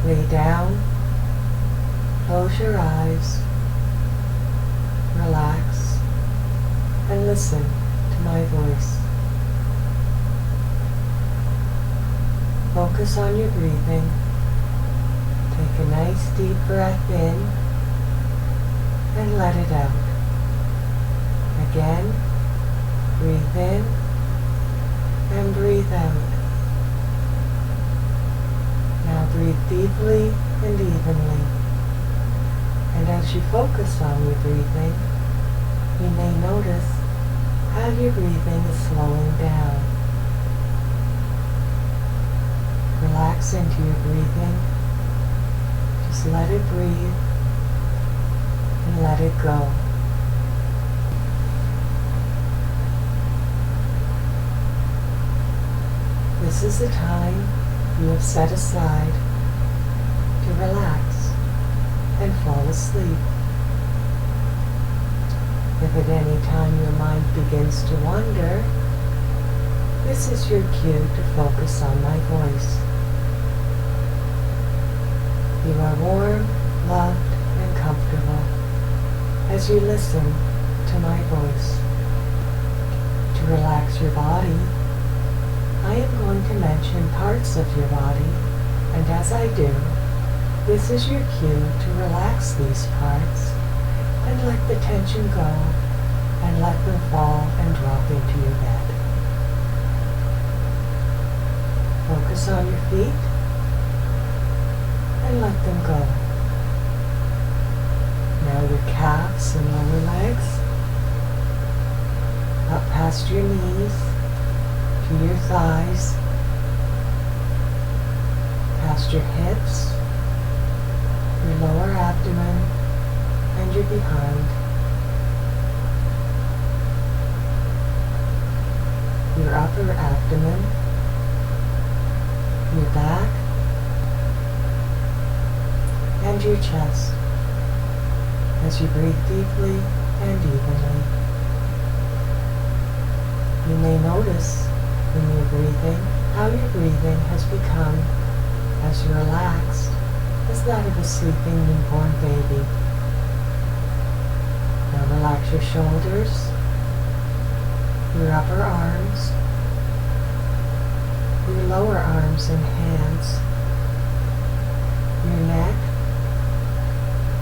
Lay down, close your eyes, relax, and listen to my voice. Focus on your breathing. Take a nice deep breath in and let it out. Again, breathe in and breathe out. Now breathe deeply and evenly. And as you focus on your breathing, you may notice how your breathing is slowing down. Relax into your breathing. Just let it breathe and let it go. This is the time you have set aside to relax and fall asleep. If at any time your mind begins to wander, this is your cue to focus on my voice. You are warm, loved, and comfortable as you listen to my voice. To relax your body, I am going to mention parts of your body, and as I do, this is your cue to relax these parts and let the tension go and let them fall and drop into your bed. Focus on your feet and let them go. Now your calves and lower legs, up past your knees, to your thighs, past your hips, your lower abdomen, and your behind. Your upper abdomen, your back, and your chest as you breathe deeply and evenly. You may notice when you're breathing how your breathing has become as relaxed as that of a sleeping newborn baby. Now relax your shoulders, your upper arms, your lower arms and hands, your neck,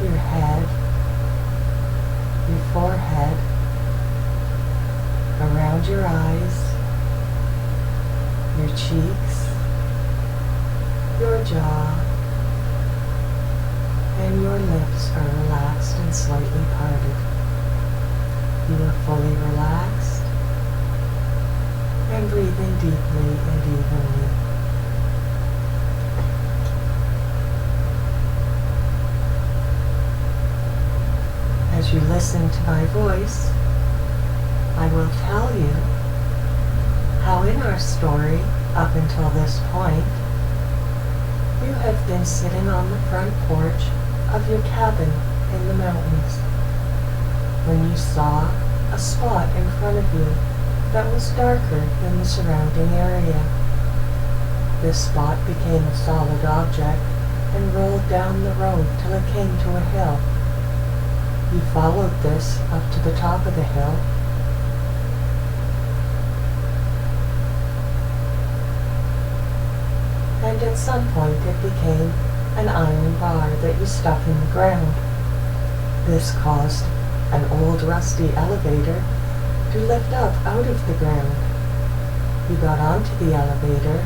your head, your forehead, around your eyes, your cheeks, your jaw, and your lips are relaxed and slightly parted. You are fully relaxed and breathing deeply and evenly. As you listen to my voice, I will tell you how in our story up until this point, you have been sitting on the front porch of your cabin in the mountains when you saw a spot in front of you that was darker than the surrounding area. This spot became a solid object and rolled down the road till it came to a hill. You followed this up to the top of the hill, and at some point it became an iron bar that you stuck in the ground. This caused an old rusty elevator to lift up out of the ground. You got onto the elevator,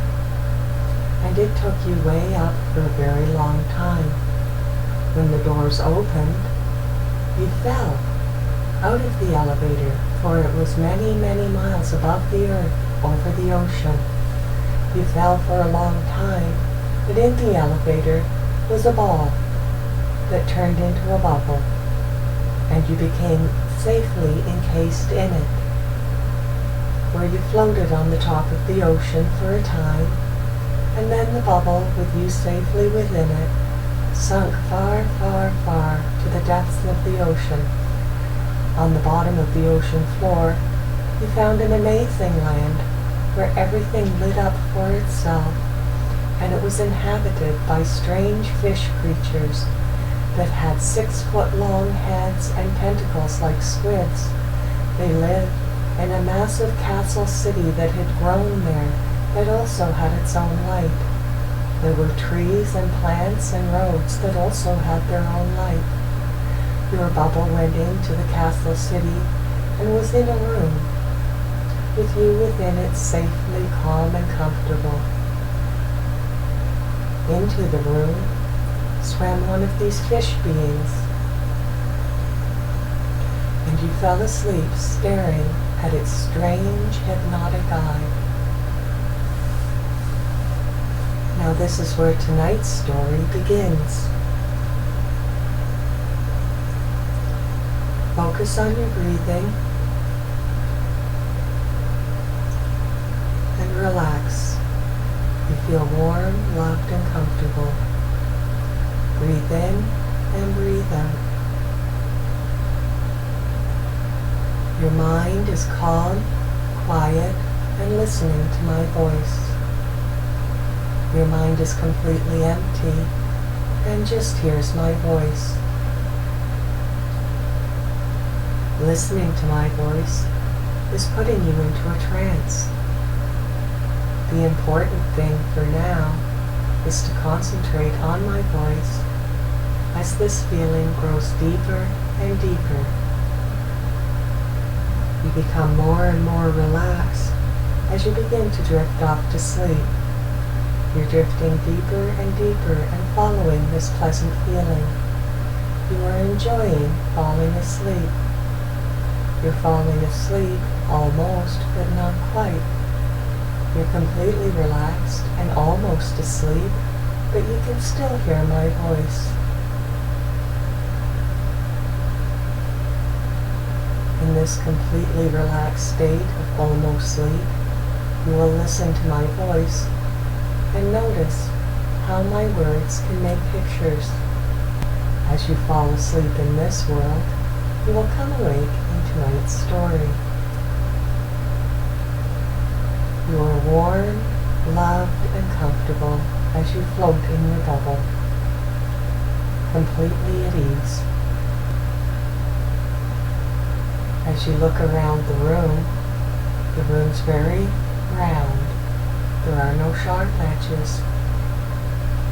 and it took you way up for a very long time. When the doors opened, you fell out of the elevator, for it was many, many miles above the earth, over the ocean. You fell for a long time, but in the elevator was a ball that turned into a bubble, and you became safely encased in it, where you floated on the top of the ocean for a time, and then the bubble, with you safely within it, sunk far, far, far to the depths of the ocean. On the bottom of the ocean floor, you found an amazing land where everything lit up for itself, and it was inhabited by strange fish creatures that had 6-foot-long heads and tentacles like squids. They lived in a massive castle city that had grown there, that also had its own light. There were trees and plants and roads that also had their own light. Your bubble went into the castle city and was in a room, with you within it, safely calm and comfortable. Into the room swam one of these fish beings, and you fell asleep staring at its strange hypnotic eye. Now this is where tonight's story begins. Focus on your breathing and relax. You feel warm, loved, and comfortable. Breathe in and breathe out. Your mind is calm, quiet, and listening to my voice. Your mind is completely empty and just hears my voice. Listening to my voice is putting you into a trance. The important thing for now is to concentrate on my voice as this feeling grows deeper and deeper. You become more and more relaxed as you begin to drift off to sleep. You're drifting deeper and deeper and following this pleasant feeling. You are enjoying falling asleep. You're falling asleep almost, but not quite. You're completely relaxed and almost asleep, but you can still hear my voice. In this completely relaxed state of almost sleep, you will listen to my voice and notice how my words can make pictures. As you fall asleep in this world, you will come awake in tonight's story. You are warm, loved, and comfortable as you float in your bubble, completely at ease. As you look around the room's very round. There are no sharp edges,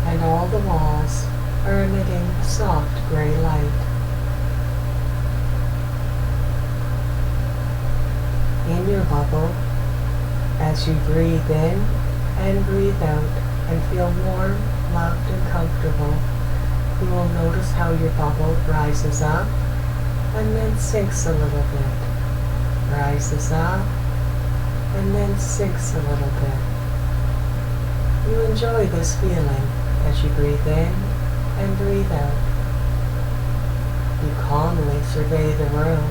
and all the walls are emitting a soft gray light. In your bubble, as you breathe in and breathe out and feel warm, loved, and comfortable, you will notice how your bubble rises up and then sinks a little bit. Rises up and then sinks a little bit. You enjoy this feeling as you breathe in and breathe out. You calmly survey the room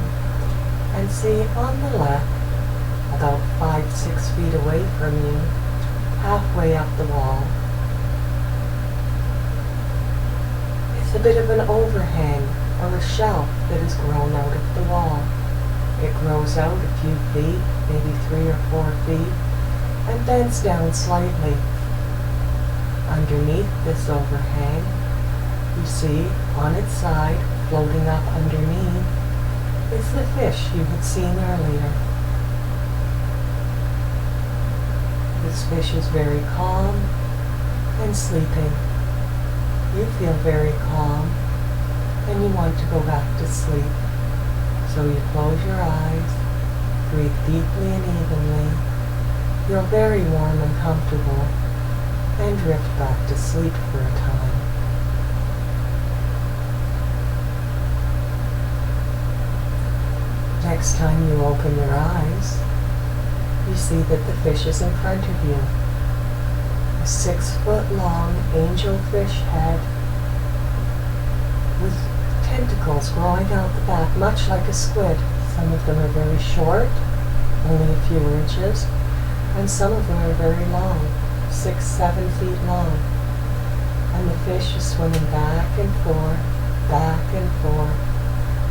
and see on the left, about 5-6 feet away from you, halfway up the wall, it's a bit of an overhang or a shelf that has grown out of the wall. It grows out a few feet, maybe 3 or 4 feet, and bends down slightly. Underneath this overhang, you see on its side, floating up underneath, is the fish you had seen earlier. This fish is very calm and sleeping. You feel very calm and you want to go back to sleep. So you close your eyes, breathe deeply and evenly, feel very warm and comfortable, and drift back to sleep for a time. Next time you open your eyes, you see that the fish is in front of you. A 6-foot-long angelfish head with tentacles growing out the back, much like a squid. Some of them are very short, only a few inches, and some of them are very long, 6-7 feet long. And the fish is swimming back and forth, back and forth,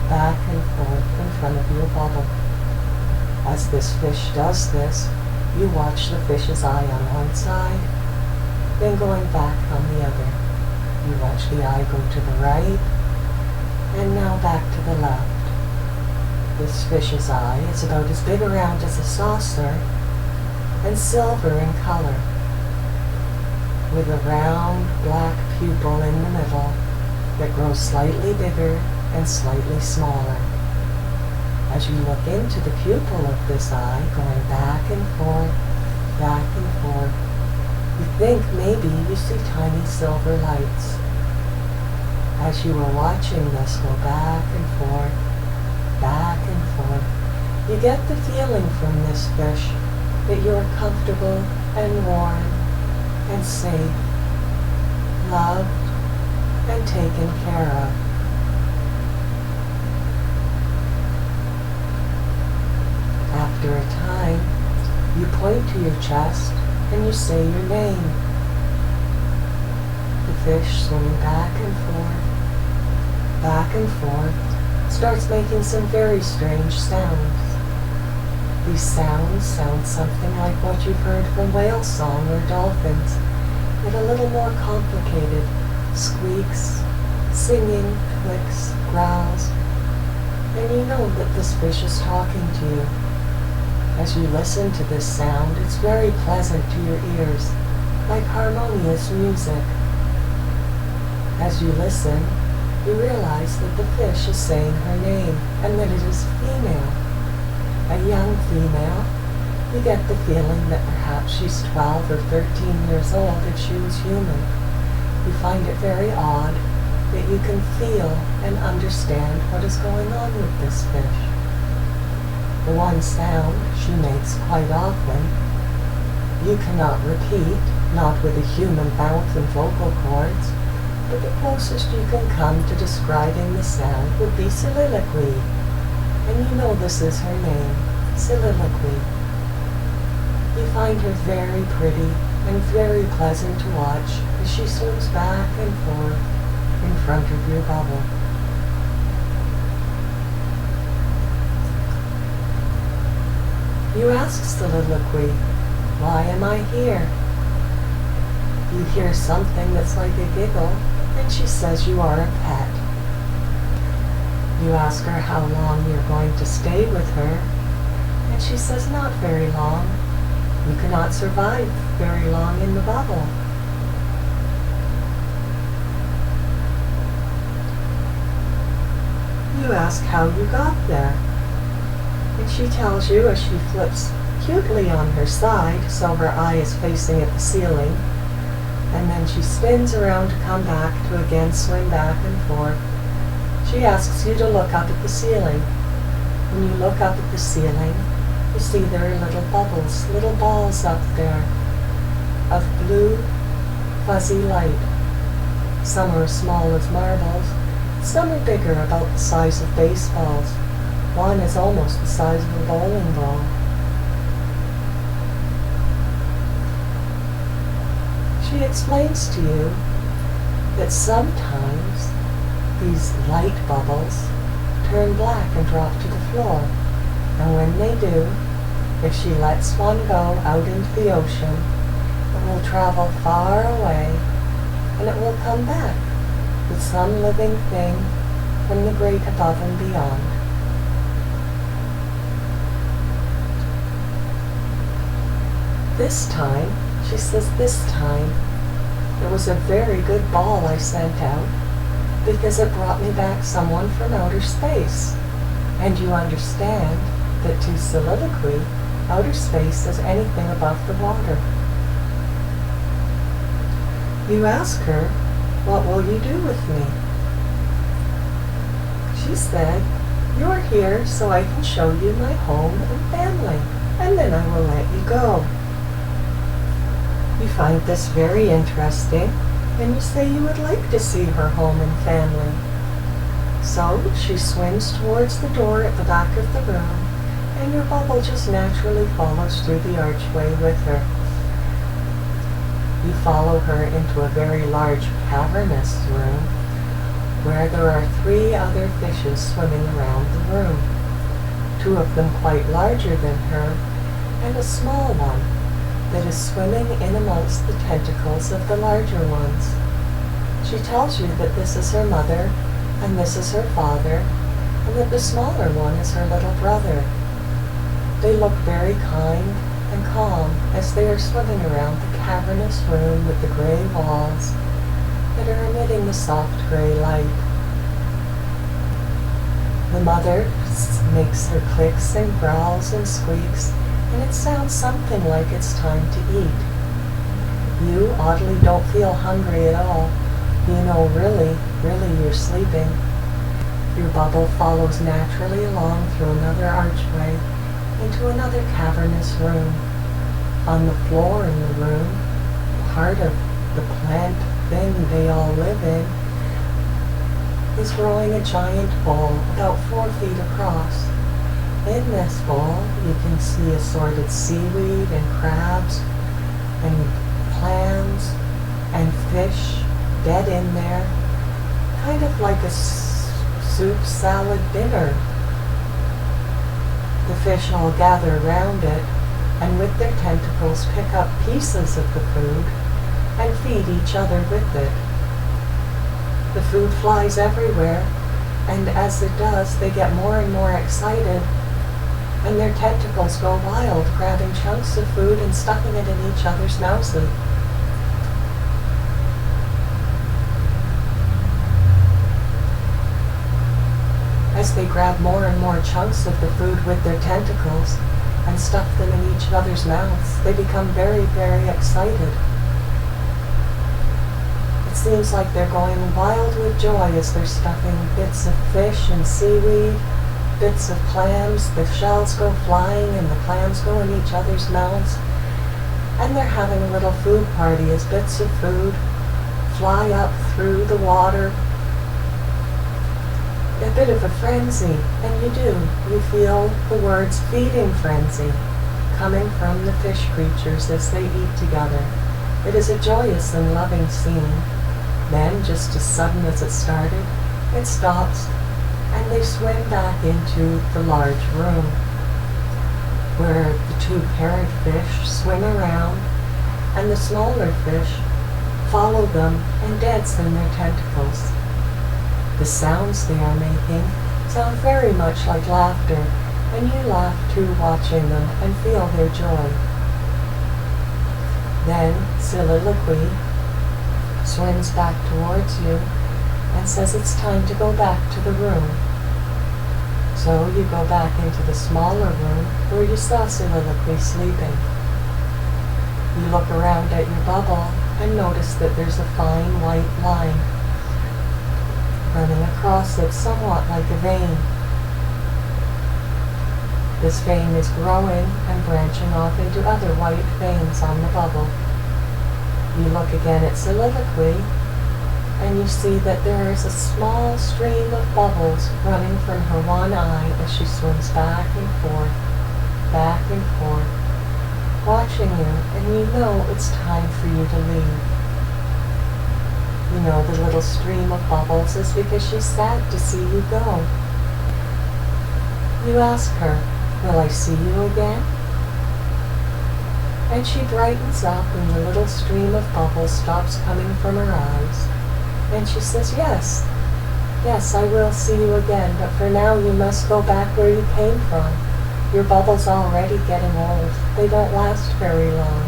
back and forth in front of your bubble. As this fish does this, you watch the fish's eye on one side then going back on the other. You watch the eye go to the right, and now back to the left. This fish's eye is about as big around as a saucer and silver in color, with a round black pupil in the middle that grows slightly bigger and slightly smaller. As you look into the pupil of this eye, going back and forth, you think maybe you see tiny silver lights. As you are watching this go back and forth, you get the feeling from this fish that you are comfortable and warm and safe, loved and taken care of. After a time, you point to your chest and you say your name. The fish swimming back and forth, starts making some very strange sounds. These sounds sound something like what you've heard from whale song or dolphins, yet a little more complicated. Squeaks, singing, clicks, growls, and you know that this fish is talking to you. As you listen to this sound, it's very pleasant to your ears, like harmonious music. As you listen, you realize that the fish is saying her name and that it is female. A young female. You get the feeling that perhaps she's 12 or 13 years old if she was human. You find it very odd that you can feel and understand what is going on with this fish. The one sound she makes quite often, you cannot repeat, not with a human mouth and vocal cords, but the closest you can come to describing the sound would be soliloquy. And you know this is her name, Soliloquy. You find her very pretty and very pleasant to watch as she swims back and forth in front of your bubble. You ask Soliloquy, "Why am I here?" You hear something that's like a giggle, and she says you are a pet. You ask her how long you're going to stay with her, and she says not very long. You cannot survive very long in the bubble. You ask how you got there, and she tells you as she flips cutely on her side so her eye is facing at the ceiling, and then she spins around to come back to again swim back and forth. She asks you to look up at the ceiling. When you look up at the ceiling, you see there are little bubbles, little balls up there of blue, fuzzy light. Some are as small as marbles, some are bigger, about the size of baseballs. One is almost the size of a bowling ball. She explains to you that sometimes these light bubbles turn black and drop to the floor. And when they do, if she lets one go out into the ocean, it will travel far away and it will come back with some living thing from the great above and beyond. This time, she says this time, it was a very good ball I sent out because it brought me back someone from outer space. And you understand that to Soliloquy, outer space is anything above the water. You ask her, "What will you do with me?" She said, "You're here so I can show you my home and family, and then I will let you go." You find this very interesting, and you say you would like to see her home and family. So she swims towards the door at the back of the room, and your bubble just naturally follows through the archway with her. You follow her into a very large cavernous room where there are 3 other fishes swimming around the room, 2 of them quite larger than her, and a small one, that is swimming in amongst the tentacles of the larger ones. She tells you that this is her mother, and this is her father, and that the smaller one is her little brother. They look very kind and calm as they are swimming around the cavernous room with the gray walls that are emitting the soft gray light. The mother makes her clicks and growls and squeaks, and it sounds something like it's time to eat. You oddly don't feel hungry at all. You know really you're sleeping. Your bubble follows naturally along through another archway into another cavernous room. On the floor in the room, part of the plant thing they all live in, is growing a giant bowl about 4 feet across. In this bowl, you can see assorted seaweed and crabs and clams and fish dead in there, kind of like a soup salad dinner. The fish all gather around it and with their tentacles pick up pieces of the food and feed each other with it. The food flies everywhere, and as it does, they get more and more excited, and their tentacles go wild, grabbing chunks of food and stuffing it in each other's mouths. As they grab more and more chunks of the food with their tentacles and stuff them in each other's mouths, they become very, very excited. It seems like they're going wild with joy as they're stuffing bits of fish and seaweed, bits of clams. The shells go flying and the clams go in each other's mouths. And they're having a little food party as bits of food fly up through the water. A bit of a frenzy, and you do. You feel the words feeding frenzy coming from the fish creatures as they eat together. It is a joyous and loving scene. Then, just as sudden as it started, it stops, and they swim back into the large room, where the 2 parent fish swim around, and the smaller fish follow them and dance in their tentacles. The sounds they are making sound very much like laughter, and you laugh too watching them and feel their joy. Then Soliloquy swims back towards you and says it's time to go back to the room. So you go back into the smaller room where you saw Soliloquy sleeping. You look around at your bubble and notice that there's a fine white line running across it, somewhat like a vein. This vein is growing and branching off into other white veins on the bubble. You look again at Soliloquy, and you see that there is a small stream of bubbles running from her one eye as she swims back and forth, watching you, and you know it's time for you to leave. You know the little stream of bubbles is because she's sad to see you go. You ask her, "Will I see you again?" And she brightens up and the little stream of bubbles stops coming from her eyes. And she says, "Yes, I will see you again, but for now you must go back where you came from. Your bubble's already getting old. They don't last very long."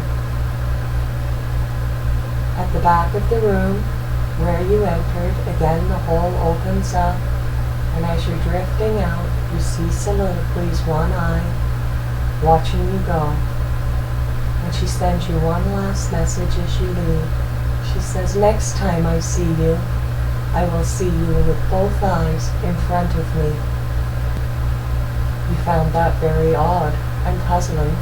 At the back of the room, where you entered, again the hole opens up, and as you're drifting out, you see Soliloquy's one eye watching you go. And she sends you one last message as you leave. She says, "Next time I see you, I will see you with both eyes in front of me." You found that very odd and puzzling,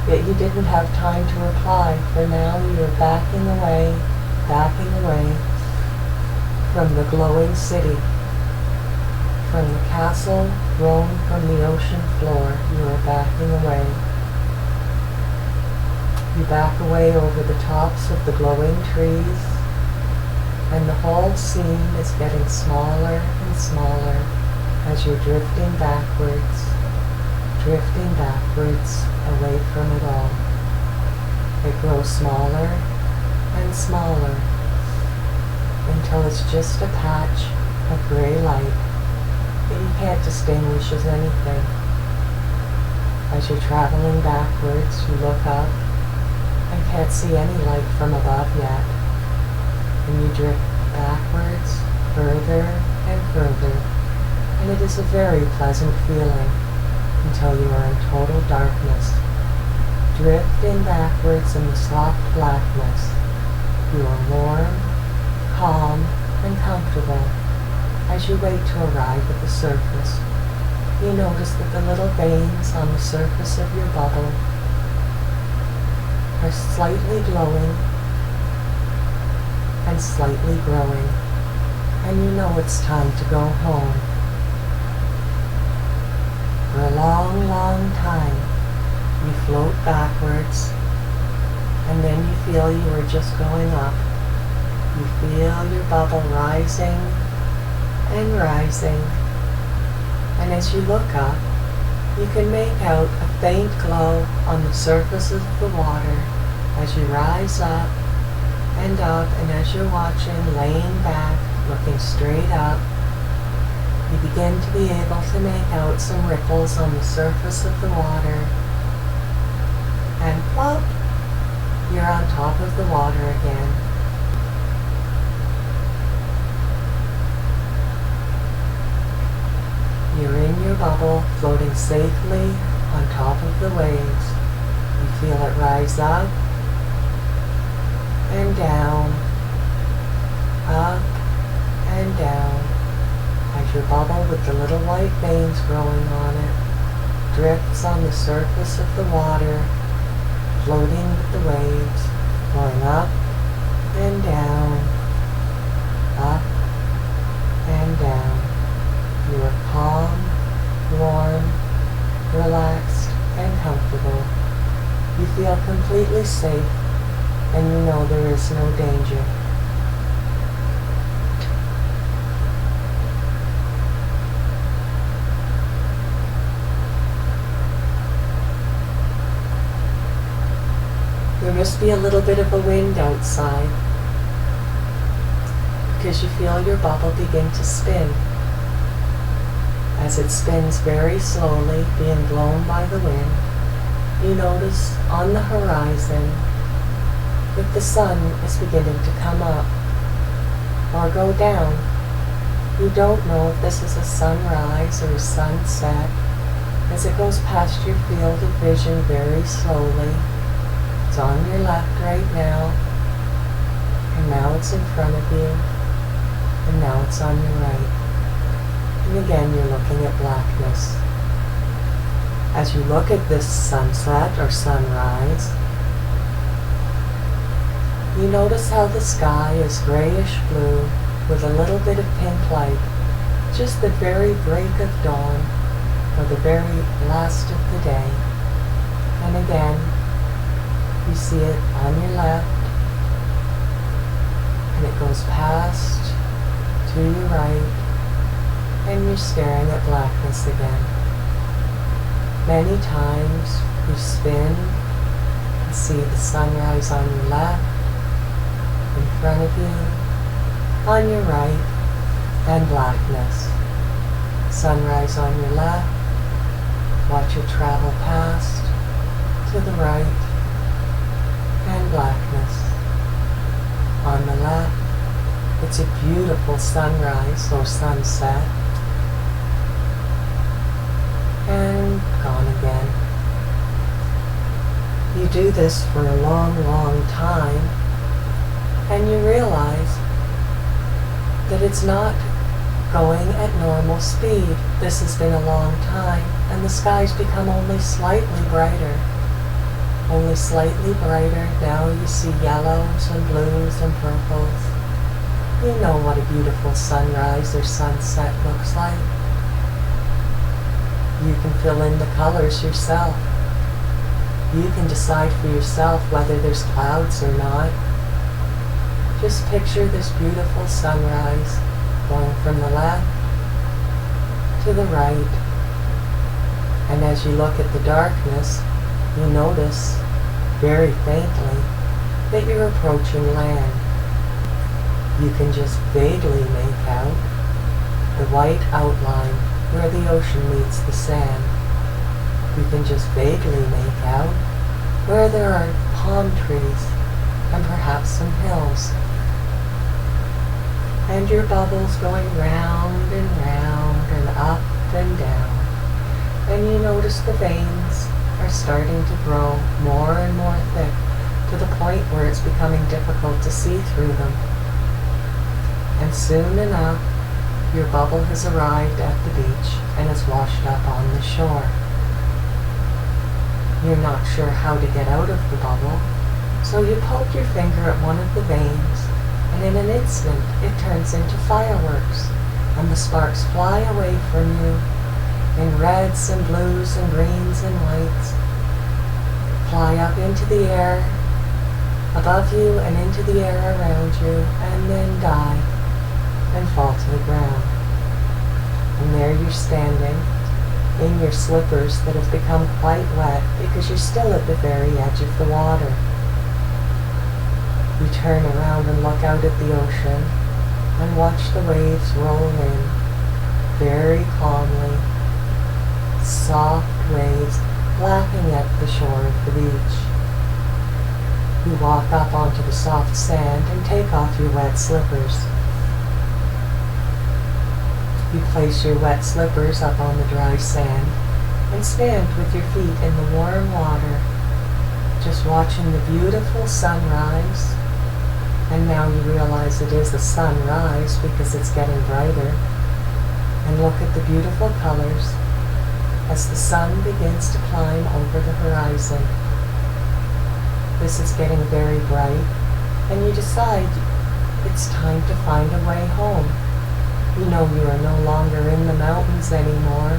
yet you didn't have time to reply, for now you are backing away from the glowing city. From the castle grown from the ocean floor, you are backing away. You back away over the tops of the glowing trees, and the whole scene is getting smaller and smaller as you're drifting backwards away from it all. It grows smaller and smaller until it's just a patch of gray light that you can't distinguish as anything. As you're traveling backwards, you look up and can't see any light from above yet, and you drift backwards further and further, and it is a very pleasant feeling until you are in total darkness. Drifting backwards in the soft blackness, you are warm, calm, and comfortable. As you wait to arrive at the surface, you notice that the little veins on the surface of your bubble are slightly glowing and slightly growing, and you know it's time to go home. For a long, long time, you float backwards, and then you feel you are just going up. You feel your bubble rising and rising, and as you look up, you can make out a faint glow on the surface of the water as you rise up, and as you're watching, laying back, looking straight up, you begin to be able to make out some ripples on the surface of the water, and plop, you're on top of the water again. You're in your bubble, floating safely on top of the waves. You feel it rise up and down, up and down, as your bubble with the little white veins growing on it drifts on the surface of the water, floating with the waves, going up and down, up and down. You are calm, warm, relaxed, and comfortable. You feel completely safe, and you know there is no danger. There must be a little bit of a wind outside, because you feel your bubble begin to spin. As it spins very slowly, being blown by the wind, you notice on the horizon that the sun is beginning to come up or go down. You don't know if this is a sunrise or a sunset as it goes past your field of vision very slowly. It's on your left right now, and now it's in front of you, and now it's on your right. And again, you're looking at blackness. As you look at this sunset or sunrise, you notice how the sky is grayish blue with a little bit of pink light, just the very break of dawn or the very last of the day. And again, you see it on your left, and it goes past to your right, and you're staring at blackness again. Many times you spin and see the sunrise on your left, in front of you, on your right, and blackness. Sunrise on your left, watch it travel past to the right, and blackness. On the left, it's a beautiful sunrise or sunset, and gone again. You do this for a long, long time, and you realize that it's not going at normal speed. This has been a long time, and the sky's become only slightly brighter. Only slightly brighter. Now you see yellows and blues and purples. You know what a beautiful sunrise or sunset looks like. You can fill in the colors yourself. You can decide for yourself whether there's clouds or not. Just picture this beautiful sunrise going from the left to the right. And as you look at the darkness, you notice very faintly, that you're approaching land. You can just vaguely make out the white outline where the ocean meets the sand. You can just vaguely make out where there are palm trees and perhaps some hills. And your bubble's going round and up and down. And you notice the veins are starting to grow more and more thick to the point where it's becoming difficult to see through them. And soon enough, your bubble has arrived at the beach and is washed up on the shore. You're not sure how to get out of the bubble, so you poke your finger at one of the veins, and in an instant it turns into fireworks, and the sparks fly away from you in reds and blues and greens and whites, fly up into the air above you and into the air around you, and then die and fall to the ground. And there you're standing in your slippers that have become quite wet because you're still at the very edge of the water. You turn around and look out at the ocean and watch the waves roll in very calmly, soft waves lapping at the shore of the beach. You walk up onto the soft sand and take off your wet slippers. You place your wet slippers up on the dry sand and stand with your feet in the warm water, just watching the beautiful sunrise. And now you realize it is a sunrise because it's getting brighter. And look at the beautiful colors as the sun begins to climb over the horizon. This is getting very bright, and you decide it's time to find a way home. You know you are no longer in the mountains anymore,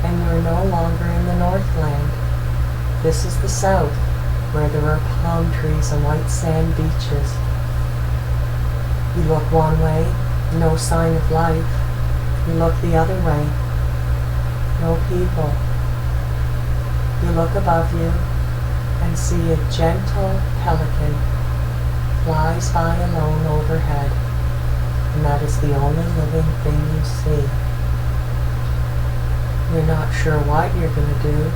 and you are no longer in the Northland. This is the South, where there are palm trees and white sand beaches. You look one way, no sign of life. You look the other way, no people. You look above you and see a gentle pelican flies by alone overhead, and that is the only living thing you see. You're not sure what you're going to do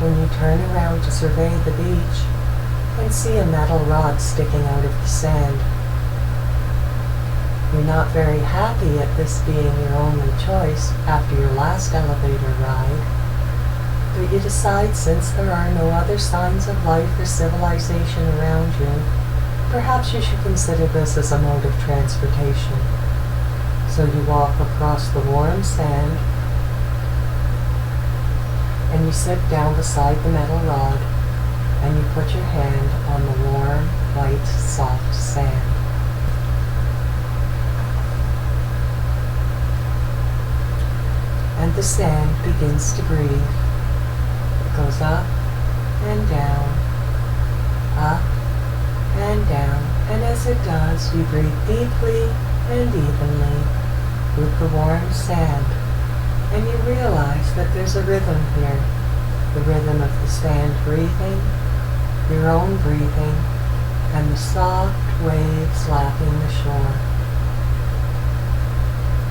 when you turn around to survey the beach and see a metal rod sticking out of the sand. You're not very happy at this being your only choice after your last elevator ride, but you decide since there are no other signs of life or civilization around you, perhaps you should consider this as a mode of transportation. So you walk across the warm sand and you sit down beside the metal rod and you put your hand on the warm, white, soft sand. And the sand begins to breathe. It goes up and down, up and down, and as it does, you breathe deeply and evenly with the warm sand, and you realize that there's a rhythm here, the rhythm of the sand breathing, your own breathing, and the soft waves lapping the shore.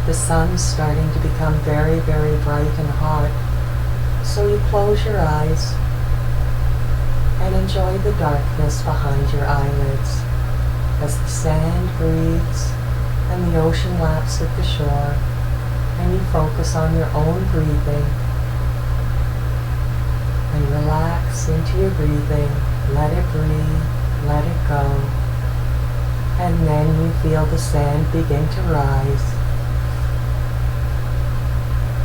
The sun's starting to become very, very bright and hot, so you close your eyes and enjoy the darkness behind your eyelids as the sand breathes and the ocean laps at the shore, and you focus on your own breathing and relax into your breathing. Let it breathe, let it go, and then you feel the sand begin to rise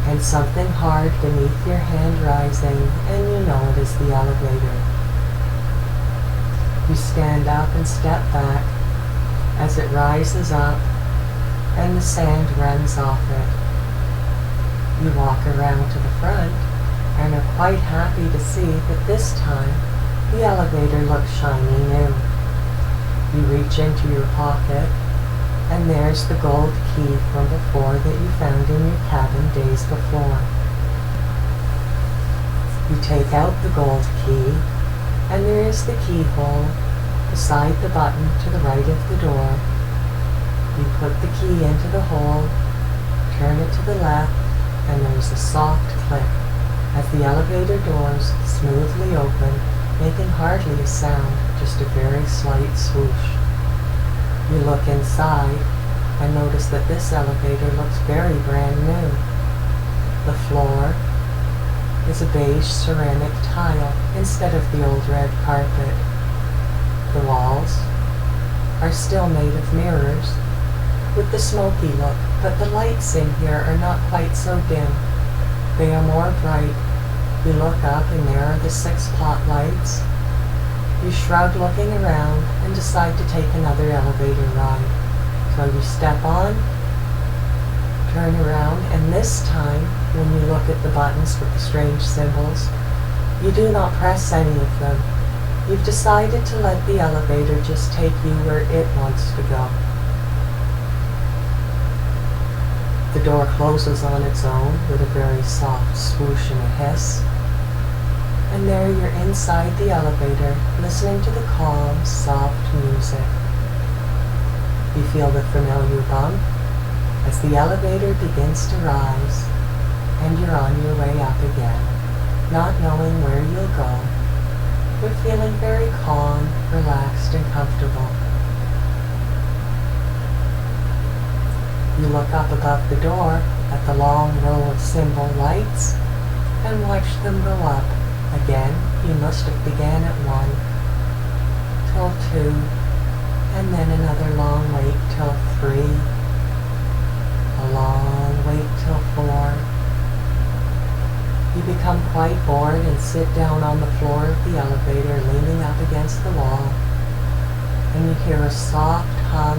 and something hard beneath your hand rising, and you know it is the elevator. You stand up and step back as it rises up and the sand runs off it. You walk around to the front and are quite happy to see that this time the elevator looks shiny new. You reach into your pocket and there's the gold key from before that you found in your cabin days before. You take out the gold key and there is the keyhole beside the button to the right of the door. You put the key into the hole, turn it to the left, and there is a soft click as the elevator doors smoothly open, making hardly a sound, just a very slight swoosh. You look inside and notice that this elevator looks very brand new. The floor is a beige ceramic tile instead of the old red carpet. The walls are still made of mirrors with the smoky look, but the lights in here are not quite so dim. They are more bright. You look up and there are the 6 pot lights. You shrug looking around and decide to take another elevator ride. So you step on, turn around, and this time, when you look at the buttons with the strange symbols, you do not press any of them. You've decided to let the elevator just take you where it wants to go. The door closes on its own with a very soft swoosh and a hiss. And there you're inside the elevator, listening to the calm, soft music. You feel the familiar bump as the elevator begins to rise, and you're on your way up again, not knowing where you'll go, but feeling very calm, relaxed, and comfortable. You look up above the door at the long row of symbol lights and watch them go up. Again, you must have began at 1, till 2, and then another long wait till 3, a long wait till 4. You become quite bored and sit down on the floor of the elevator, leaning up against the wall, and you hear a soft hum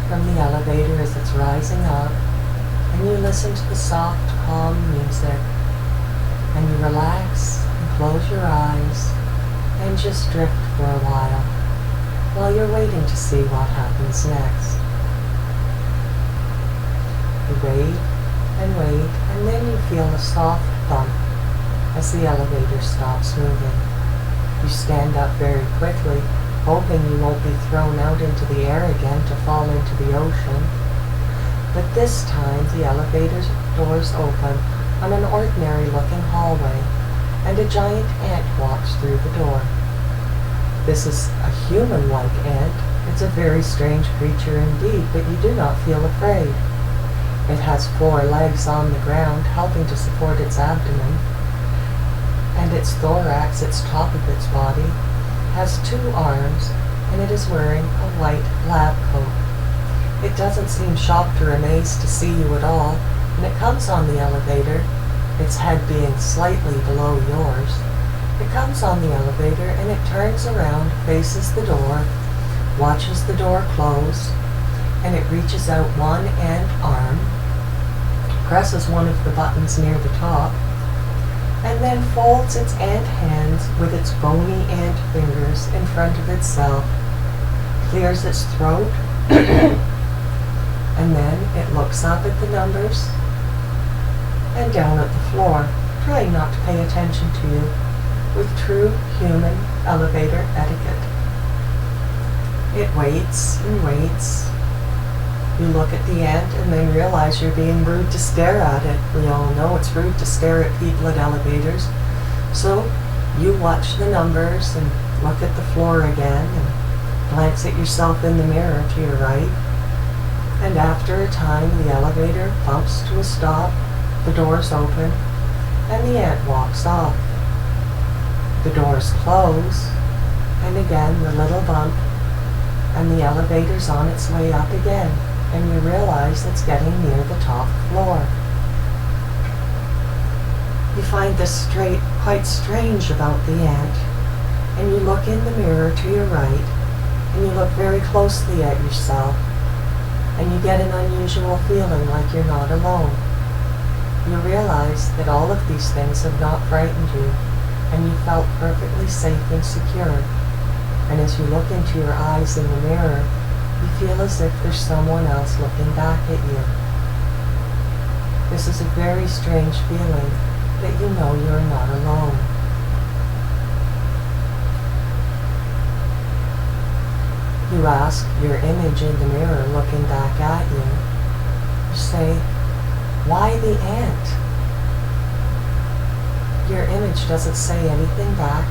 from the elevator as it's rising up, and you listen to the soft, calm music, and you relax and close your eyes and just drift for a while you're waiting to see what happens next. You wait, and then you feel a soft bump as the elevator stops moving. You stand up very quickly, hoping you won't be thrown out into the air again to fall into the ocean. But this time the elevator's doors open on an ordinary-looking hallway, and a giant ant walks through the door. This is a human-like ant. It's a very strange creature indeed, but you do not feel afraid. It has 4 legs on the ground, helping to support its abdomen, and its thorax, its top of its body, has 2 arms, and it is wearing a white lab coat. It doesn't seem shocked or amazed to see you at all, and it comes on the elevator, its head being slightly below yours. It comes on the elevator and it turns around, faces the door, watches the door close, and it reaches out one ant arm, presses one of the buttons near the top, and then folds its ant hands with its bony ant fingers in front of itself, clears its throat, and then it looks up at the numbers and down at the floor, trying not to pay attention to you with true human elevator etiquette. It waits and waits. You look at the ant and then realize you're being rude to stare at it. We all know it's rude to stare at people at elevators. So you watch the numbers and look at the floor again and glance at yourself in the mirror to your right. And after a time, the elevator bumps to a stop, the doors open, and the ant walks off. The doors close, and again the little bump, and the elevator's on its way up again, and you realize it's getting near the top floor. You find this quite strange about the ant, and you look in the mirror to your right, and you look very closely at yourself, and you get an unusual feeling like you're not alone. You realize that all of these things have not frightened you, and you felt perfectly safe and secure. And as you look into your eyes in the mirror, you feel as if there's someone else looking back at you. This is a very strange feeling that you know you're not alone. You ask your image in the mirror looking back at you. You say, "Why the ant?" Your image doesn't say anything back,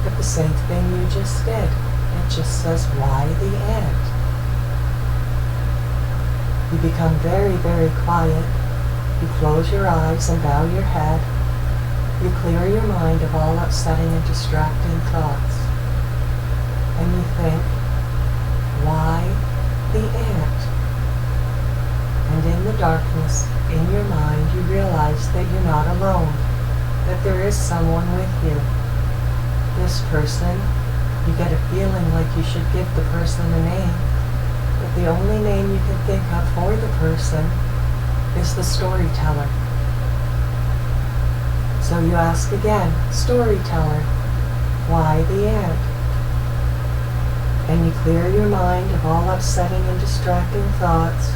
but the same thing you just did. It just says, "Why the ant?" You become very, very quiet. You close your eyes and bow your head. You clear your mind of all upsetting and distracting thoughts. And you think, "Why the ant?" And in the darkness, in your mind, you realize that you're not alone, that there is someone with you. This person, you get a feeling like you should give the person a name, but the only name you can think of for the person is the storyteller. So you ask again, "Storyteller, why the ant?" And you clear your mind of all upsetting and distracting thoughts,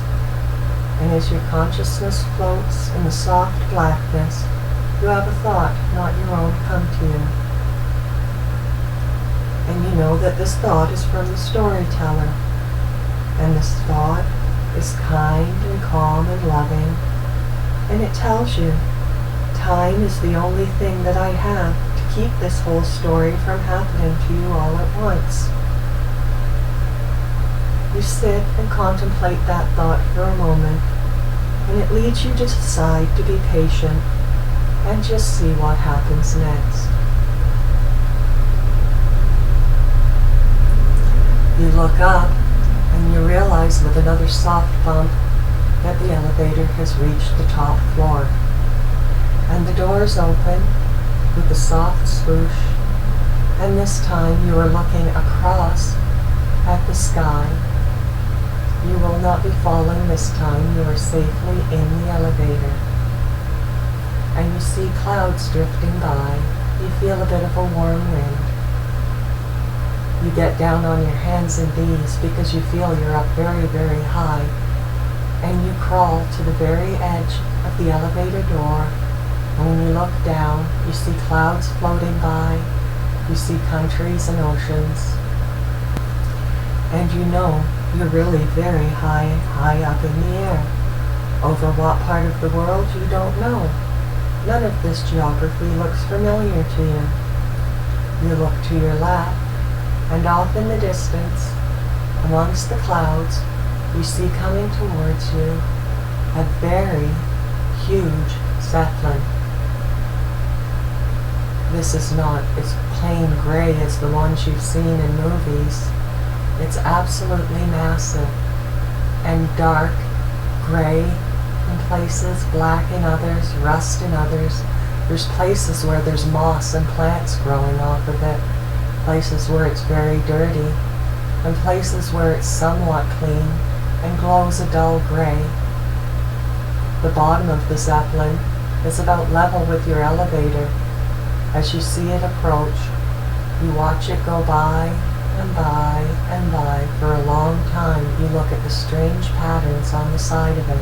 and as your consciousness floats in the soft blackness, you have a thought, not your own, come to you. And you know that this thought is from the storyteller, and this thought is kind and calm and loving, and it tells you, "Time is the only thing that I have to keep this whole story from happening to you all at once." You sit and contemplate that thought for a moment, and it leads you to decide to be patient and just see what happens next. You look up and you realize with another soft bump that the elevator has reached the top floor. And the doors open with a soft swoosh, and this time you are looking across at the sky. You will not be falling this time, you are safely in the elevator. And you see clouds drifting by, you feel a bit of a warm wind. You get down on your hands and knees because you feel you're up very, very high, and you crawl to the very edge of the elevator door. And when you look down, you see clouds floating by, you see countries and oceans, and you know you're really very high, high up in the air. Over what part of the world, you don't know. None of this geography looks familiar to you. You look to your left, and off in the distance, amongst the clouds, you see coming towards you a very huge Zeppelin. This is not as plain gray as the ones you've seen in movies. It's absolutely massive and dark gray in places, black in others, rust in others. There's places where there's moss and plants growing off of it, places where it's very dirty, and places where it's somewhat clean and glows a dull gray. The bottom of the Zeppelin is about level with your elevator. As you see it approach, you watch it go by and by and by for a long time. You look at the strange patterns on the side of it.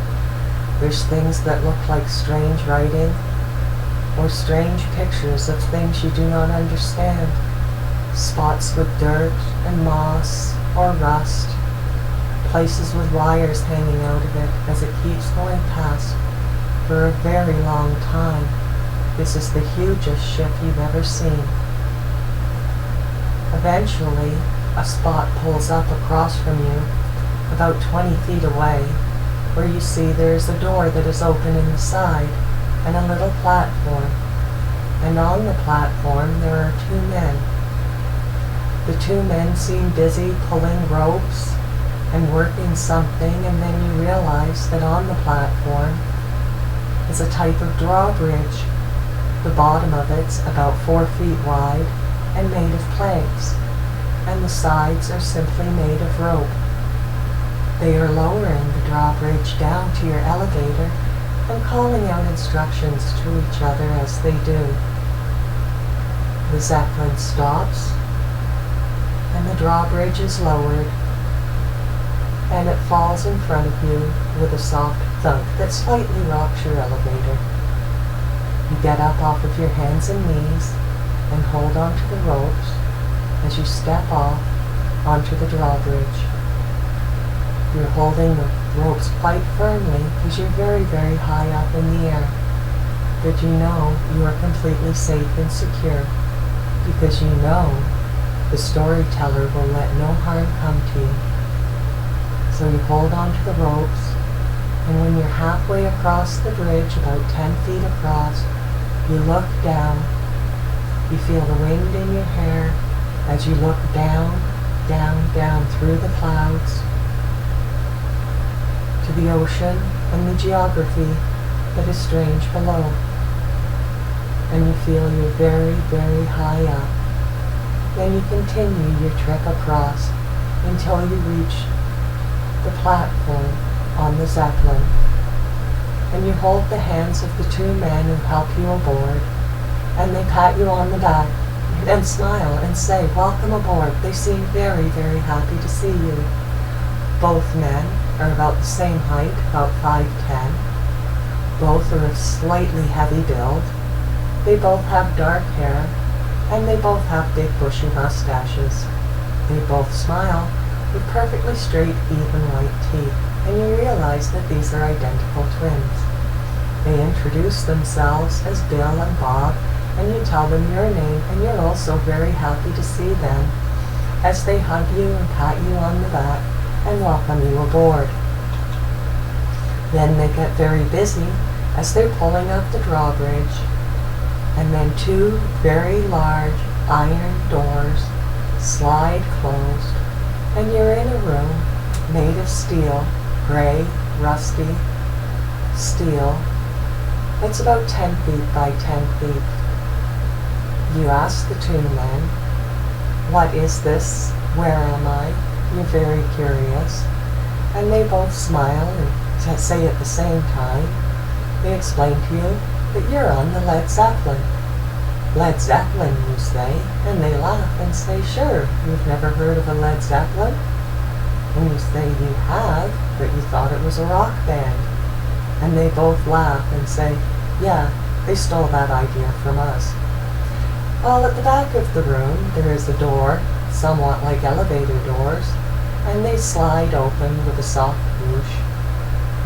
There's things that look like strange writing, or strange pictures of things you do not understand. Spots with dirt and moss or rust. Places with wires hanging out of it as it keeps going past for a very long time. This is the hugest ship you've ever seen. Eventually, a spot pulls up across from you, about 20 feet away, where you see there's a door that is open in the side and a little platform. And on the platform there are two men. The two men seem busy pulling ropes and working something, and then you realize that on the platform is a type of drawbridge. The bottom of it's about 4 feet wide and made of planks, and the sides are simply made of rope. They are lowering the drawbridge down to your elevator and calling out instructions to each other as they do. The Zeppelin stops, and the drawbridge is lowered, and it falls in front of you with a soft thunk that slightly rocks your elevator. You get up off of your hands and knees and hold onto the ropes as you step off onto the drawbridge. You're holding the ropes quite firmly because you're very, very high up in the air. But you know you are completely safe and secure because you know the storyteller will let no harm come to you. So you hold on to the ropes, and when you're halfway across the bridge, about 10 feet across, you look down. You feel the wind in your hair as you look down, down, down through the clouds to the ocean and the geography that is strange below. And you feel you're very, very high up. Then you continue your trek across until you reach the platform on the Zeppelin. And you hold the hands of the two men who help you aboard, and they pat you on the back and smile and say, "Welcome aboard." They seem very, very happy to see you. Both men are about the same height, about 5'10". Both are of slightly heavy build. They both have dark hair, and they both have big bushy mustaches. They both smile with perfectly straight, even white teeth, and you realize that these are identical twins. They introduce themselves as Bill and Bob, and you tell them your name, and you're also very happy to see them as they hug you and pat you on the back and welcome you aboard. Then they get very busy as they're pulling up the drawbridge, and then two very large iron doors slide closed, and you're in a room made of steel, gray, rusty steel. It's about 10 feet by 10 feet. You ask the two men, "What is this? Where am I?" You're very curious. And they both smile and say at the same time, they explain to you that you're on the Led Zeppelin. "Led Zeppelin," you say, and they laugh and say, "Sure, you've never heard of a Led Zeppelin?" And you say you have, but you thought it was a rock band. And they both laugh and say, "Yeah, they stole that idea from us." Well, at the back of the room, there is a door, somewhat like elevator doors, and they slide open with a soft whoosh,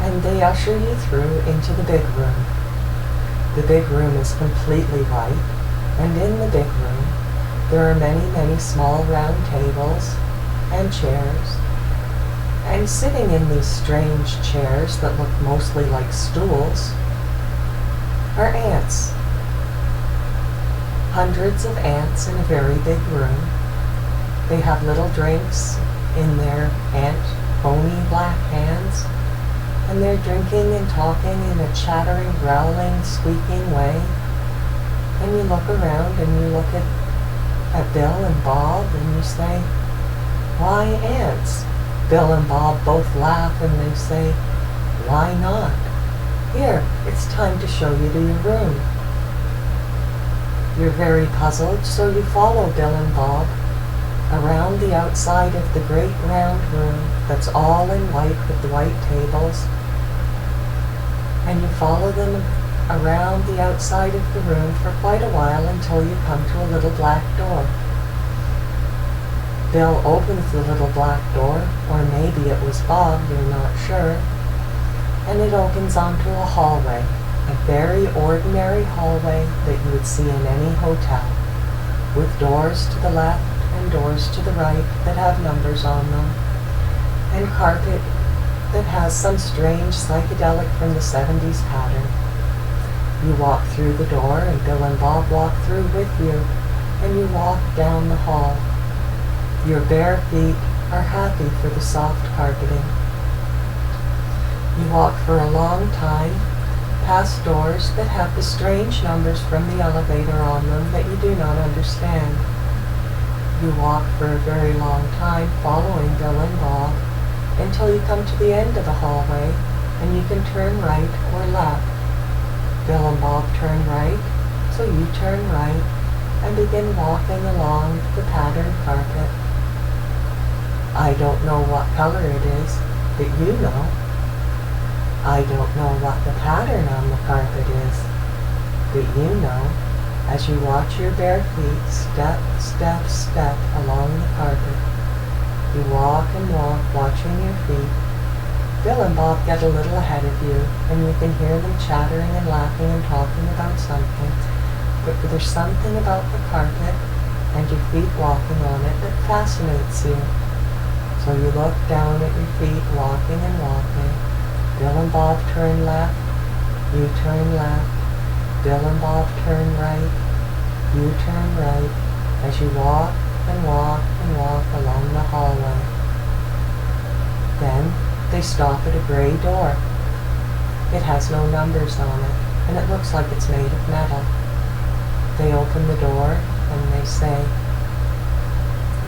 and they usher you through into the big room. The big room is completely white, and in the big room, there are many, many small round tables and chairs, and sitting in these strange chairs that look mostly like stools are ants. Hundreds of ants in a very big room. They have little drinks in their ant bony black hands, and they're drinking and talking in a chattering, growling, squeaking way. And you look around and you look at Bill and Bob and you say, "Why ants?" Bill and Bob both laugh and they say, "Why not? Here, it's time to show you to your room." You're very puzzled, so you follow Bill and Bob around the outside of the great round room that's all in white with the white tables, and you follow them around the outside of the room for quite a while until you come to a little black door. Bill opens the little black door, or maybe it was Bob, you're not sure, and it opens onto a hallway, a very ordinary hallway that you would see in any hotel, with doors to the left and doors to the right that have numbers on them, and carpet that has some strange psychedelic from the 70s pattern. You walk through the door, and Bill and Bob walk through with you, and you walk down the hall. Your bare feet are happy for the soft carpeting. You walk for a long time, past doors that have the strange numbers from the elevator on them that you do not understand. You walk for a very long time following Bill and Bob until you come to the end of the hallway and you can turn right or left. Bill and Bob turn right, so you turn right and begin walking along the patterned carpet. I don't know what color it is, but you know. I don't know what the pattern on the carpet is, but you know, as you watch your bare feet step, step, step along the carpet. You walk and walk, watching your feet, Bill and Bob get a little ahead of you, and you can hear them chattering and laughing and talking about something, but there's something about the carpet and your feet walking on it that fascinates you. So you look down at your feet, walking and walking. Bill and Bob turn left, you turn left. Bill and Bob turn right, you turn right, as you walk and walk and walk along the hallway. Then they stop at a gray door. It has no numbers on it, and it looks like it's made of metal. They open the door and they say,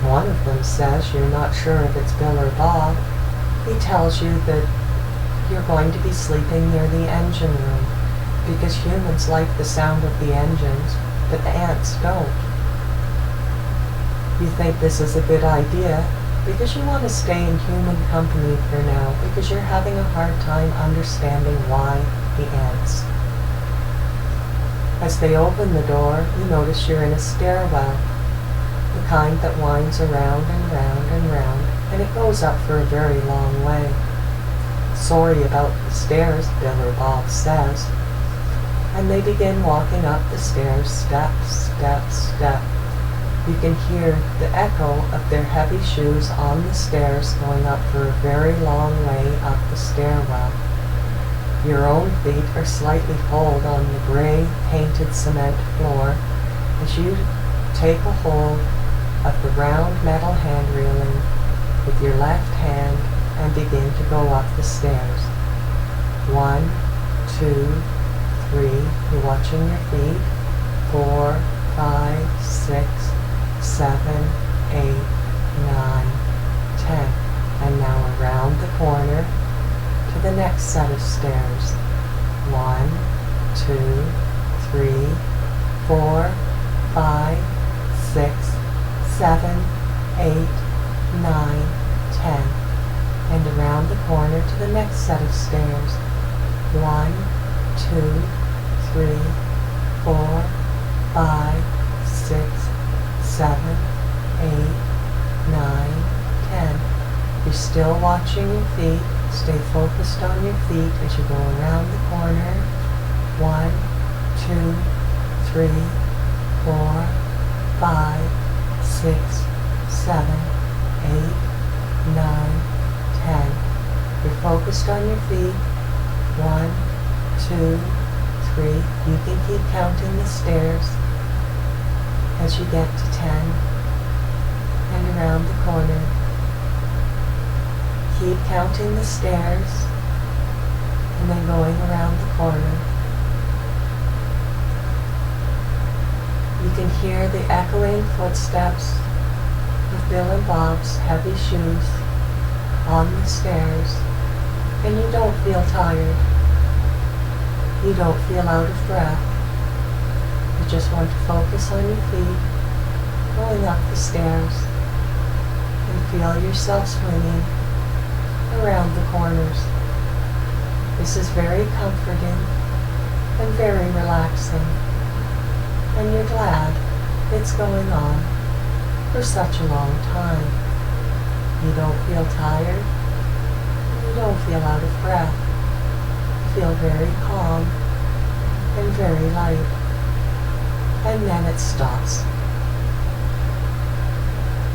one of them says you're not sure if it's Bill or Bob. He tells you that you're going to be sleeping near the engine room because humans like the sound of the engines, but the ants don't. You think this is a good idea because you want to stay in human company for now because you're having a hard time understanding why the ants. As they open the door, you notice you're in a stairwell, the kind that winds around and round and round, and it goes up for a very long way. Sorry about the stairs, Bill or Bob says, and they begin walking up the stairs, step, step, step. You can hear the echo of their heavy shoes on the stairs going up for a very long way up the stairwell. Your own feet are slightly pulled on the gray painted cement floor as you take a hold of the round metal hand railing with your left hand and begin to go up the stairs. 1, 2, 3, you're watching your feet. 4, 5, 6, 7, 8, 9, 10. And now around the corner to the next set of stairs. 1, 2, 3, 4, 5, 6, 7, 8, 9, 10. And around the corner to the next set of stairs. 1, 2, 3, 4, 5, 6, 7, 8, 9, 10. You're still watching your feet. Stay focused on your feet as you go around the corner. 1, 2, 3, 4, 5, 6, 7, 8, 9, 10. You're focused on your feet. 1, 2, 3. You can keep counting the stairs as you get to 10 and around the corner. Keep counting the stairs and then going around the corner. You can hear the echoing footsteps of Bill and Bob's heavy shoes on the stairs, and you don't feel tired. You don't feel out of breath. You just want to focus on your feet, going up the stairs, and feel yourself swinging around the corners. This is very comforting and very relaxing, and you're glad it's going on for such a long time. You don't feel tired, and you don't feel out of breath. You feel very calm and very light, and then it stops.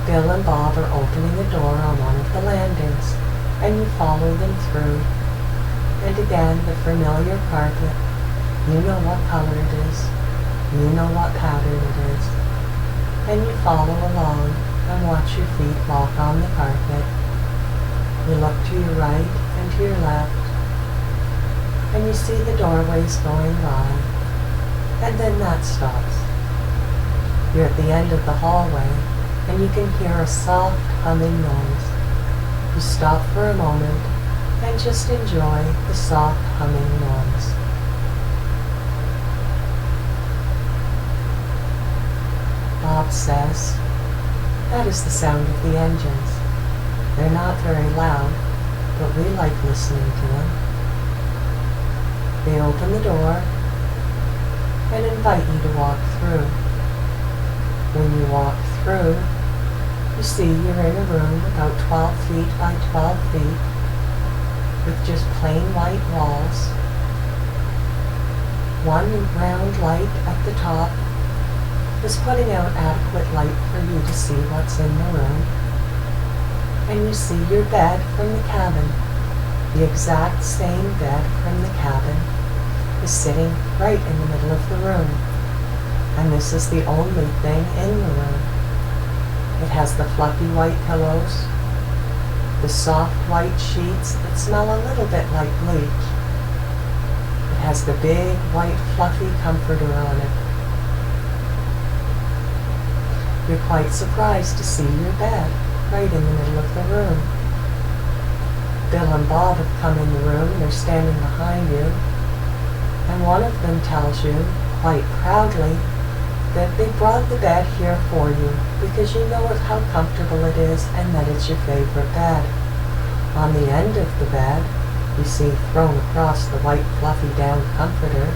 Bill and Bob are opening a door on one of the landings, and you follow them through. And again, the familiar carpet. You know what color it is. You know what pattern it is. And you follow along and watch your feet walk on the carpet. You look to your right and to your left, and you see the doorways going by, and then that stops. You're at the end of the hallway, and you can hear a soft humming noise. You stop for a moment and just enjoy the soft humming noise. Bob says, "That is the sound of the engines. They're not very loud, but we like listening to them." They open the door and invite you to walk through. When you walk through, you see you're in a room about 12 feet by 12 feet. with just plain white walls, one round light at the top is putting out adequate light for you to see what's in the room, and you see your bed from the cabin. The exact same bed from the cabin is sitting right in the middle of the room, and this is the only thing in the room. It has the fluffy white pillows, the soft white sheets that smell a little bit like bleach. It has the big white fluffy comforter on it. You're quite surprised to see your bed right in the middle of the room. Bill and Bob have come in the room, they're standing behind you, and one of them tells you, quite proudly, that they brought the bed here for you because you know of how comfortable it is and that it's your favorite bed. On the end of the bed, you see thrown across the white fluffy down comforter,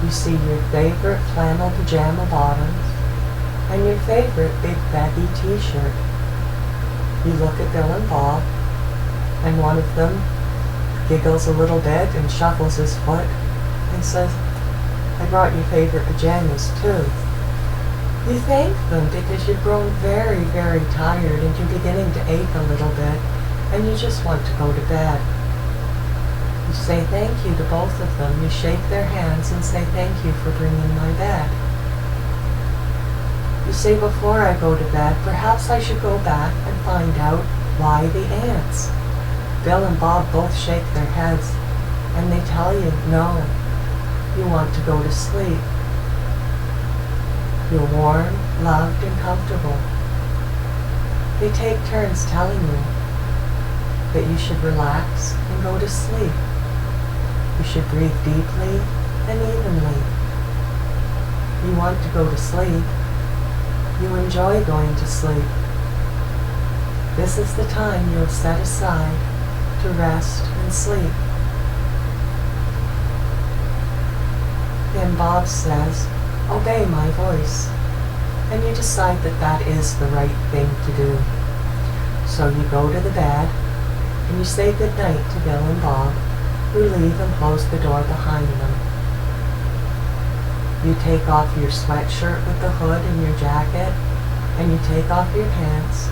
you see your favorite flannel pajama bottoms and your favorite big baggy t-shirt. You look at Bill and Bob, and one of them giggles a little bit and shuffles his foot and says, "I brought your favorite pajamas too." You thank them because you've grown very, very tired and you're beginning to ache a little bit and you just want to go to bed. You say thank you to both of them. You shake their hands and say thank you for bringing my bed. You say, before I go to bed, perhaps I should go back and find out why the ants. Bill and Bob both shake their heads and they tell you, no, you want to go to sleep. You're warm, loved, and comfortable. They take turns telling you that you should relax and go to sleep. You should breathe deeply and evenly. You want to go to sleep. You enjoy going to sleep. This is the time you'll set aside to rest and sleep. Then Bob says, "Obey my voice," and you decide that that is the right thing to do. So you go to the bed and you say goodnight to Bill and Bob, who leave and close the door behind them. You take off your sweatshirt with the hood and your jacket, and you take off your pants,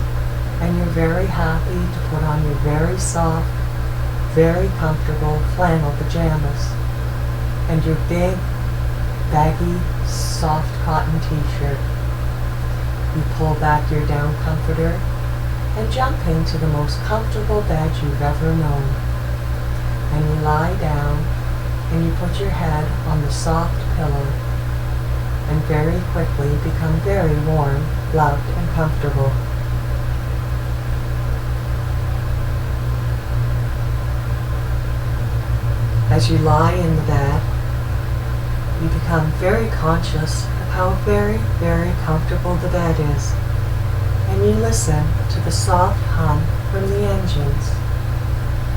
and you're very happy to put on your very soft, very comfortable flannel pajamas, and your big, baggy, soft cotton t-shirt. You pull back your down comforter and jump into the most comfortable bed you've ever known. And you lie down and you put your head on the soft pillow and very quickly become very warm, loved, and comfortable. As you lie in the bed, you become very conscious of how very, very comfortable the bed is, and you listen to the soft hum from the engines.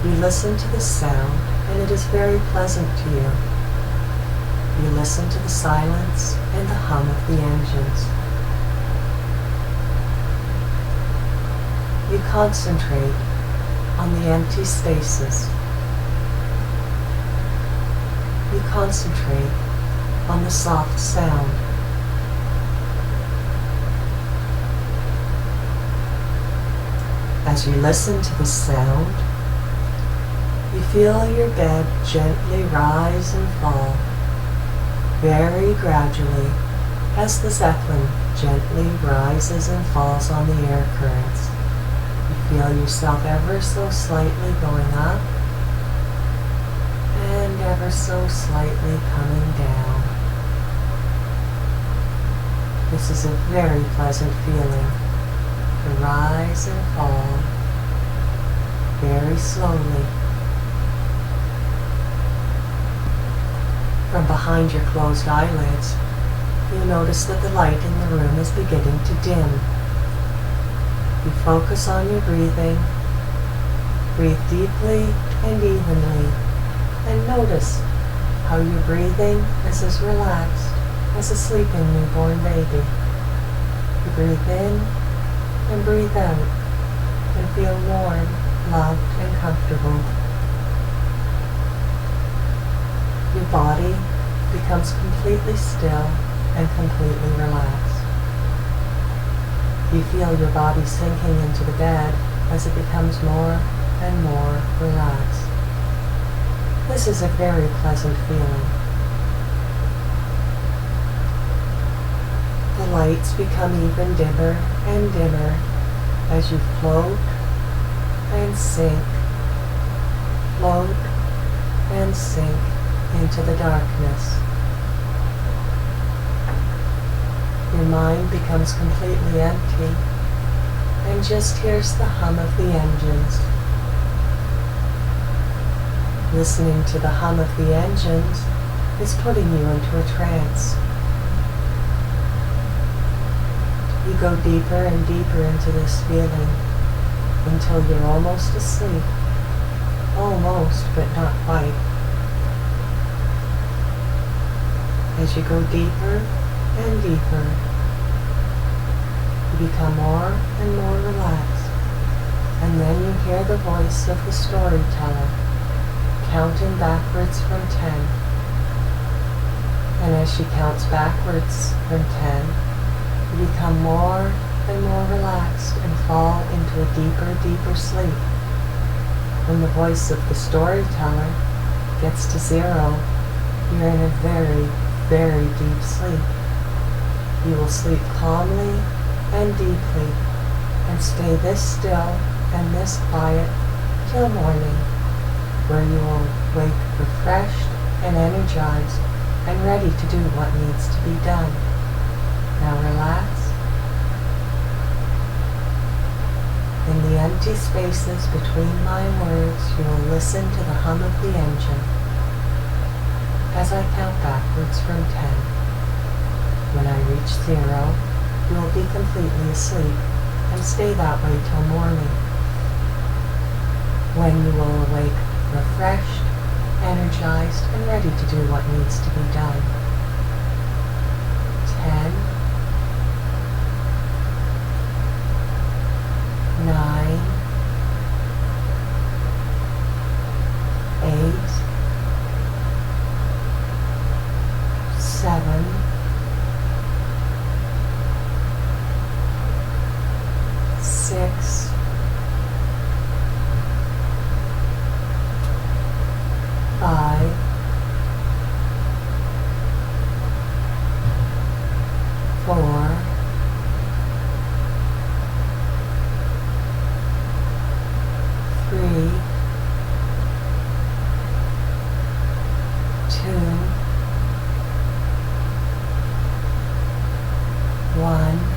You listen to the sound, and it is very pleasant to you. You listen to the silence and the hum of the engines. You concentrate on the empty spaces. You concentrate on the soft sound. As you listen to the sound, you feel your bed gently rise and fall, very gradually, as the Zeppelin gently rises and falls on the air currents. You feel yourself ever so slightly going up and ever so slightly coming down. This is a very pleasant feeling, to rise and fall very slowly. From behind your closed eyelids, you notice that the light in the room is beginning to dim. You focus on your breathing, breathe deeply and evenly, and notice how your breathing is as relaxed as a sleeping newborn baby. You breathe in and breathe out and feel warm, loved, and comfortable. body becomes completely still and completely relaxed. You feel your body sinking into the bed as it becomes more and more relaxed. This is a very pleasant feeling. The lights become even dimmer and dimmer as you float and sink, float and sink into the darkness. Your mind becomes completely empty and just hears the hum of the engines. Listening to the hum of the engines is putting you into a trance. You go deeper and deeper into this feeling until you're almost asleep. Almost, but not quite. As you go deeper and deeper, you become more and more relaxed, and then you hear the voice of the storyteller counting backwards from 10. And as she counts backwards from 10, you become more and more relaxed and fall into a deeper, deeper sleep. When the voice of the storyteller gets to 0, you're in a very, very deep sleep. You will sleep calmly and deeply and stay this still and this quiet till morning, where you will wake refreshed and energized and ready to do what needs to be done. Now relax. In the empty spaces between my words, you will listen to the hum of the engine as I count backwards from 10. When I reach 0, you will be completely asleep and stay that way till morning, when you will awake refreshed, energized, and ready to do what needs to be done. 10, 9, 8, 7, 6, 5, 4, 3, 2, 1.